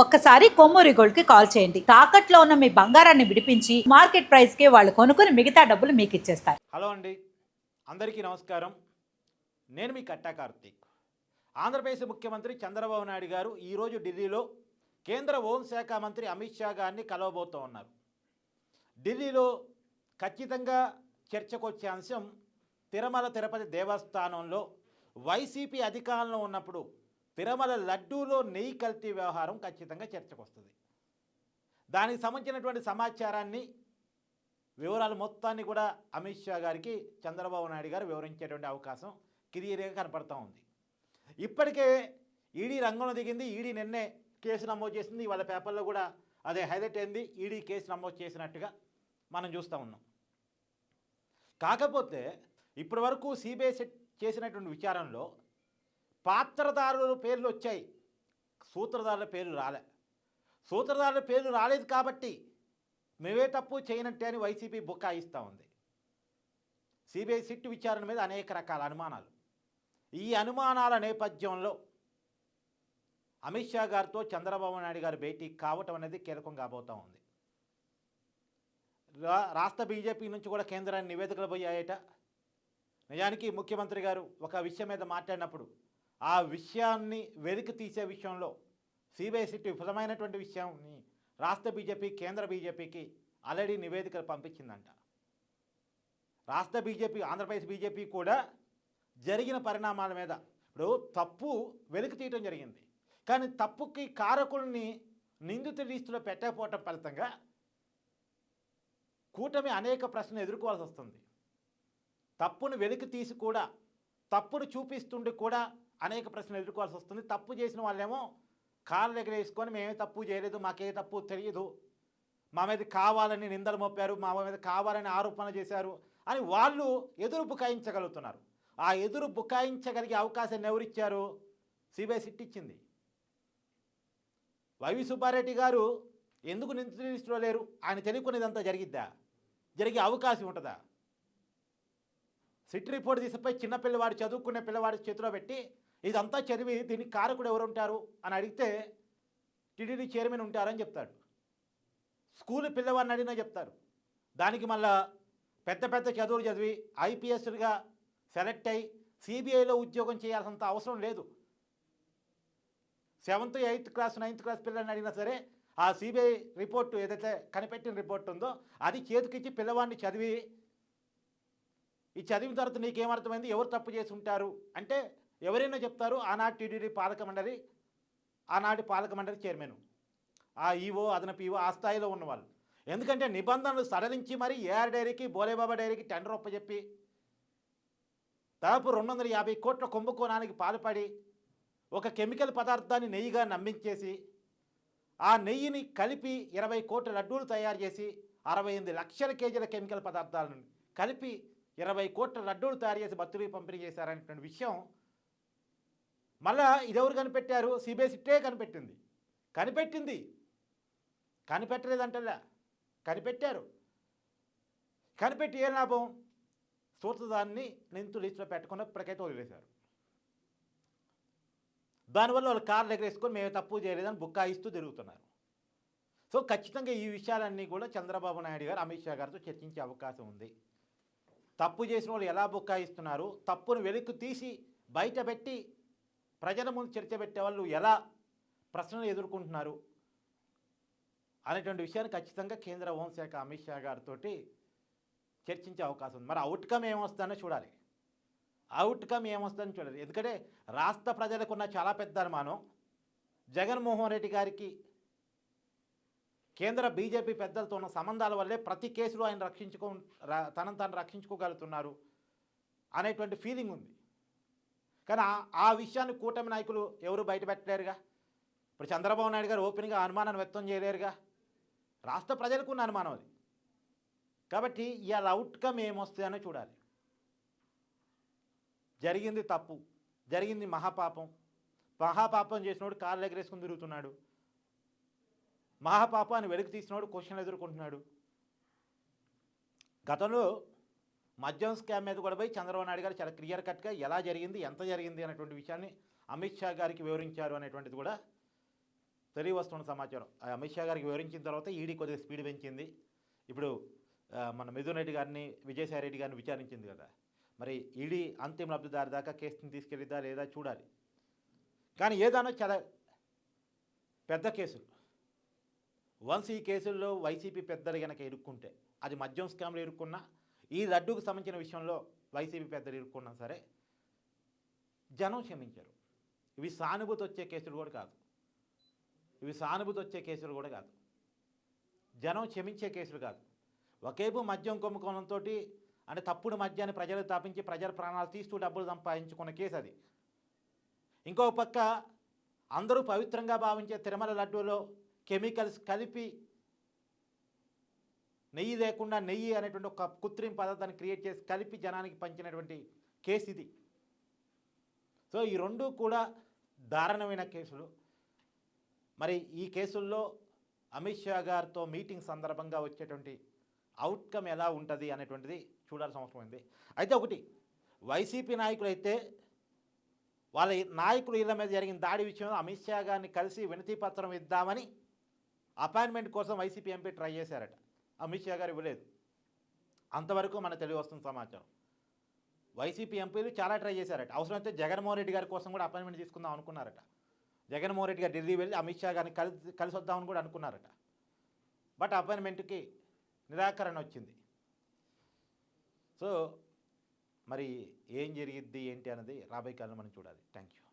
ఒక్కసారి కొమ్మూరి గోల్డ్ కి కాల్ చేయండి. తాకట్లో ఉన్న మీ బంగారాన్ని విడిపించి మార్కెట్ ప్రైస్ కి వాళ్ళు కొనుక్కుని మిగతా డబ్బులు మీకు ఇచ్చేస్తారు. హలో అండి, అందరికీ నమస్కారం. నేను మీ కట్టా కార్తీక్. ఆంధ్రప్రదేశ్ ముఖ్యమంత్రి చంద్రబాబు నాయుడు గారు ఈరోజు ఢిల్లీలో కేంద్ర హోంశాఖ మంత్రి అమిత్ షా గారిని కలవబోతూ ఉన్నారు. ఢిల్లీలో ఖచ్చితంగా చర్చకొచ్చే అంశం తిరుమల తిరుపతి దేవస్థానంలో వైసీపీ అధికారంలో ఉన్నప్పుడు తిరుమల లడ్డూలో నెయ్యి కల్తీ వ్యవహారం ఖచ్చితంగా చర్చకు వస్తుంది. దానికి సంబంధించినటువంటి సమాచారాన్ని వివరాలు మొత్తాన్ని కూడా అమిత్ షా గారికి చంద్రబాబు నాయుడు గారు వివరించేటువంటి అవకాశం క్లియర్గా కనపడుతూ ఉంది. ఇప్పటికే ఈడీ రంగంలో దిగింది. ఈడీ నిన్నే కేసు నమోదు చేసింది. వాళ్ళ పేపర్లో కూడా అదే హైలైట్ అయింది. ఈడీ కేసు నమోదు చేసినట్టుగా మనం చూస్తూ ఉన్నాం. కాకపోతే ఇప్పటి వరకు సిబిఐ చేసినటువంటి విచారణలో పాత్రదారుల పేర్లు వచ్చాయి, సూత్రధారుల పేర్లు రాలే. సూత్రధారుల పేర్లు రాలేదు కాబట్టి మేమే తప్పు చేయనట్టే అని వైసీపీ బుకాయిస్తూ ఉంది. సిబిఐ సిట్ విచారణ మీద అనేక రకాల అనుమానాలు. ఈ అనుమానాల నేపథ్యంలో అమిత్ షా గారితో చంద్రబాబు నాయుడు గారు భేటీ కావటం అనేది కీలకం కాబోతూ ఉంది. రాష్ట్ర బీజేపీ నుంచి కూడా కేంద్రాన్ని నివేదికలు పోయాయట. నిజానికి ముఖ్యమంత్రి గారు ఒక విషయం మీద మాట్లాడినప్పుడు ఆ విషయాన్ని వెలికి తీసే విషయంలో సిబిఐ సిట్ విఫలమైనటువంటి విషయాన్ని రాష్ట్ర బీజేపీ కేంద్ర బీజేపీకి ఆల్రెడీ నివేదికలు పంపించిందంట. రాష్ట్ర బీజేపీ ఆంధ్రప్రదేశ్ బీజేపీ కూడా జరిగిన పరిణామాల మీద ఇప్పుడు తప్పు వెలికి తీయటం జరిగింది, కానీ తప్పుకి కారకుల్ని నిందితుల లిస్టులో పెట్టకపోవటం ఫలితంగా కూటమి అనేక ప్రశ్నలు ఎదుర్కోవాల్సి వస్తుంది. తప్పును వెలికి తీసి కూడా తప్పును చూపిస్తుండి కూడా అనేక ప్రశ్నలు ఎదుర్కోవాల్సి వస్తుంది. తప్పు చేసిన వాళ్ళేమో కాళ్ళు ఎగరేసుకొని మేమే తప్పు చేయలేదు, మాకే తప్పు తెలియదు, మా మీద కావాలని నిందలు మోపారు, మా మీద కావాలని ఆరోపణలు చేశారు అని వాళ్ళు ఎదురు బుకాయించగలుగుతున్నారు. ఆ ఎదురు బుకాయించగలిగే అవకాశాన్ని ఎవరిచ్చారు? సిబిఐ సిట్ ఇచ్చింది. వైవి సుబ్బారెడ్డి గారు ఎందుకు నిందితుల లిస్టులో లేరు? ఆయన తెలియకునేదంతా జరిగిద్దా? జరిగే అవకాశం ఉంటుందా? సిట్ రిపోర్ట్ తీసిపోయి చిన్న పిల్లవాడు చదువుకునే పిల్లవాడి చేతిలో పెట్టి ఇదంతా చదివి దీనికి కారకుడు ఎవరు ఉంటారు అని అడిగితే టీటీడీ చైర్మన్ ఉంటారని చెప్తాడు. స్కూల్ పిల్లవాడిని అడిగినా చెప్తారు. దానికి మళ్ళా పెద్ద పెద్ద చదువులు చదివి ఐపీఎస్గా సెలెక్ట్ అయ్యి సిబిఐలో ఉద్యోగం చేయాల్సినంత అవసరం లేదు. 7th 8th class 9th class పిల్లల్ని అడిగినా సరే ఆ సిబిఐ రిపోర్టు ఏదైతే కనిపెట్టిన రిపోర్ట్ ఉందో అది చేతికిచ్చి పిల్లవాడిని చదివి ఈ చదివిన తర్వాత నీకేమర్థమైంది, ఎవరు తప్పు చేసి ఉంటారు అంటే ఎవరైనా చెప్తారు. ఆనాటి టీటీడీ ఆనాటి పాలక మండలి చైర్మన్, ఆ ఈవో అదనపు ఈవో ఆ స్థాయిలో ఉన్నవాళ్ళు. ఎందుకంటే నిబంధనలు సడలించి మరి ఏఆర్ డైరీకి బోలేబాబా డైరీకి టెండర్ ఒప్పచెప్పి దాదాపు 250 కోట్ల కుంభకోణానికి పాల్పడి ఒక కెమికల్ పదార్థాన్ని నెయ్యిగా నమ్మించేసి ఆ నెయ్యిని కలిపి 20 కోట్ల లడ్డూలు తయారు చేసి 68 లక్షల కేజీల కెమికల్ పదార్థాలను కలిపి 20 కోట్ల లడ్డూలు తయారు చేసి భక్తులకు పంపిణీ చేశారనేటువంటి విషయం మళ్ళా ఇదెవరు కనిపెట్టారు? సిబిఐ సిట్టే కనిపెట్టింది. కనిపెట్టలేదంటలా, కనిపెట్టారు. కనిపెట్టి ఏ లాభం? సూత్రధారిని నిందితుల లిస్టులో పెట్టకుండా ఇప్పటికైతే వదిలేశారు. దానివల్ల వాళ్ళు కార్లు ఎగరేసుకొని మేము తప్పు చేయలేదని బుక్కాయిస్తూ తిరుగుతున్నారు. సో ఖచ్చితంగా ఈ విషయాలన్నీ కూడా చంద్రబాబు నాయుడు గారు అమిత్ షా గారితో చర్చించే అవకాశం ఉంది. తప్పు చేసిన వాళ్ళు ఎలా బుక్కాయిస్తున్నారు, తప్పును వెలికి తీసి బయటపెట్టి ప్రజల ముందు చర్చ పెట్టే వాళ్ళు ఎలా ప్రశ్నలు ఎదుర్కొంటున్నారు అనేటువంటి విషయాన్ని ఖచ్చితంగా కేంద్ర హోంశాఖ అమిత్ షా గారితో చర్చించే అవకాశం ఉంది. మరి అవుట్కమ్ ఏమొస్తుందో చూడాలి. ఎందుకంటే రాష్ట్ర ప్రజలకు ఉన్న చాలా పెద్ద అనుమానం జగన్మోహన్ రెడ్డి గారికి కేంద్ర బీజేపీ పెద్దలతో ఉన్న సంబంధాల వల్లే ప్రతి కేసులో ఆయన తనను తాను రక్షించుకోగలుగుతున్నారు అనేటువంటి ఫీలింగ్ ఉంది. కానీ ఆ విషయాన్ని కూటమి నాయకులు ఎవరు బయటపెట్టలేరుగా. ఇప్పుడు చంద్రబాబు నాయుడు గారు ఓపెన్గా అనుమానాన్ని వ్యక్తం చేయలేరుగా. రాష్ట్ర ప్రజలకు ఉన్న అనుమానం అది. కాబట్టి ఇవాళ అవుట్కమ్ ఏమొస్తుందనో చూడాలి. జరిగింది తప్పు, జరిగింది మహాపాపం చేసినోడు కార్లు ఎగరేసుకుని తిరుగుతున్నాడు. మహాపాపాన్ని వెలికి తీసినోడు క్వశ్చన్లు ఎదుర్కొంటున్నాడు. గతంలో మద్యం స్కామ్ మీద కూడా పోయి చంద్రబాబు నాయుడు గారు చాలా క్లియర్ కట్గా ఎలా జరిగింది, ఎంత జరిగింది అనేటువంటి విషయాన్ని అమిత్ షా గారికి వివరించారు అనేటువంటిది కూడా తెలియవస్తున్న సమాచారం అమిత్ షా గారికి వివరించిన తర్వాత ఈడీ కొద్దిగా స్పీడ్ పెంచింది. ఇప్పుడు మన మిథున్ రెడ్డి గారిని, విజయసాయి రెడ్డి గారిని విచారించింది కదా. మరి ఈడీ అంతిమ లబ్ధిదారి దాకా కేసుని తీసుకెళ్ళిద్దా లేదా చూడాలి. కానీ ఏదైనా చాలా పెద్ద కేసులు, వన్స్ ఈ కేసుల్లో వైసీపీ పెద్దలు కనుక ఇరుక్కుంటే, అది మద్యం స్కామ్లో ఇరుక్కున్నా, ఈ లడ్డూకు సంబంధించిన విషయంలో వైసీపీ పెద్దలు ఇరుక్కున్నా సరే జనం క్షమించారు. ఇవి సానుభూతి వచ్చే కేసులు కూడా కాదు. జనం క్షమించే కేసులు కాదు. ఒకేపు మద్యం కుంభకోణంతో, అంటే తప్పుడు మద్యాన్ని ప్రజలకు తాపించి ప్రజల ప్రాణాలు తీస్తూ డబ్బులు సంపాదించుకున్న కేసు అది. ఇంకో పక్క అందరూ పవిత్రంగా భావించే తిరుమల లడ్డూలో కెమికల్స్ కలిపి నెయ్యి లేకుండా నెయ్యి అనేటువంటి ఒక కృత్రిమ పదార్థాన్ని క్రియేట్ చేసి కలిపి జనానికి పంచినటువంటి కేసు ఇది. సో ఈ రెండు కూడా దారుణమైన కేసులు. మరి ఈ కేసుల్లో అమిత్ షా గారితో మీటింగ్ సందర్భంగా వచ్చేటువంటి అవుట్కమ్ ఎలా ఉంటుంది అనేటువంటిది చూడాల్సిన అవసరం ఉంది. అయితే ఒకటి, వైసీపీ నాయకులు అయితే వాళ్ళ నాయకులు ఇళ్ళ మీద జరిగిన దాడి విషయంలో అమిత్ షా గారిని కలిసి వినతి పత్రం ఇద్దామని అపాయింట్మెంట్ కోసం వైసీపీ ఎంపీ ట్రై చేశారట. అమిత్ షా గారు ఇవ్వలేదు. అంతవరకు మనకు తెలియవస్తున్న సమాచారం. వైసీపీ ఎంపీలు చాలా ట్రై చేశారట. అవసరమైతే జగన్మోహన్ రెడ్డి గారి కోసం కూడా అపాయింట్మెంట్ తీసుకుందాం అనుకున్నారట. జగన్మోహన్ రెడ్డి గారు ఢిల్లీ వెళ్ళి అమిత్ షా గారిని కలిసి వద్దామని కూడా అనుకున్నారట. బట్ అపాయింట్మెంట్కి నిరాకరణ వచ్చింది. సో మరి ఏం జరిగిద్ది ఏంటి అన్నది రాబోయే కాలంలో మనం చూడాలి. Thank you.